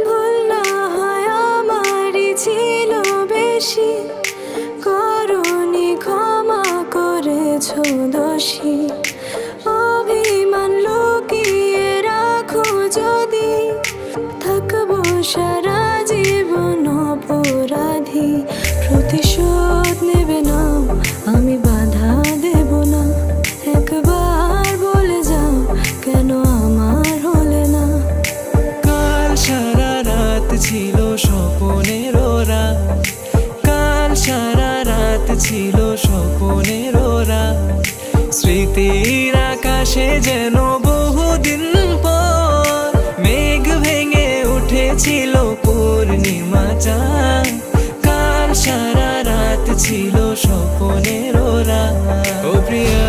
ভুল না হয় আমারই ছিল বেশি, করুণী ক্ষমা করেছো দোষী। অভিমান লুকিয়ে রাখো যদি, থাকবো সারা জীবন অপরাধী। প্রতিশোধ নেবে না, আমি বাধা দেব না। একবার বলে যাও, কেন আমার হলে না? কাল সারা রাত ছিল স্বপনের ওরা, কাল সারা রাত ছিল স্বপনের ওরা। স্মৃতির আকাশে যেন বহুদিন পর মেঘ ভেঙে উঠেছিল পূর্ণিমা চাঁদ। কাল সারা রাত ছিল স্বপনের ওরা। ও প্রিয়া,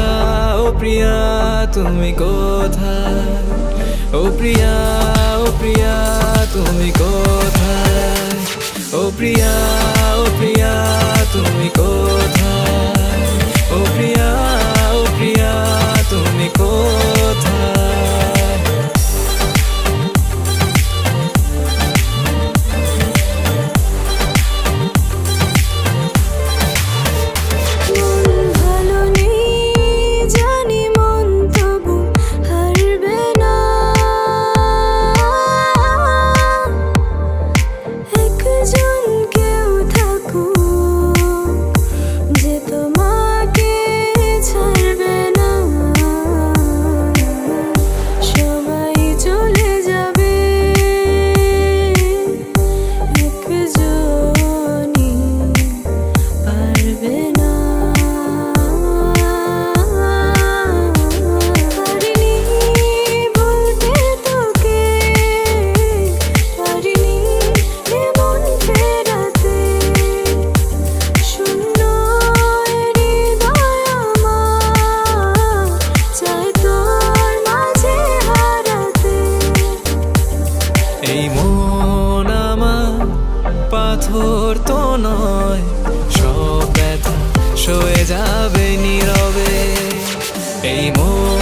ও প্রিয়া তুমি কোথায়? ও প্রিয়া, ও প্রিয়া তুমি কোথায়? ও প্রিয়া, ও প্রিয়া তুমি কোথায়? ও প্রিয়া, ও প্রিয়া তুমি কোথায়? মন ভালো নেই জানি, মন তবু হারবে না। একজন কেউ থাকুক যে তোমাকে ছাড়বে না। সবাই চলে যাবে, একজনই পারবে না। পারিনি বলতে তোকে, পারিনি এমন ফেরাতে। শূন্য হৃদয় আমার চায় তোর মাঝে হারাতে। এই মন আমার পাথর তো নয়, সব ব্যথা সয়ে যাবে নীরবে। এই মন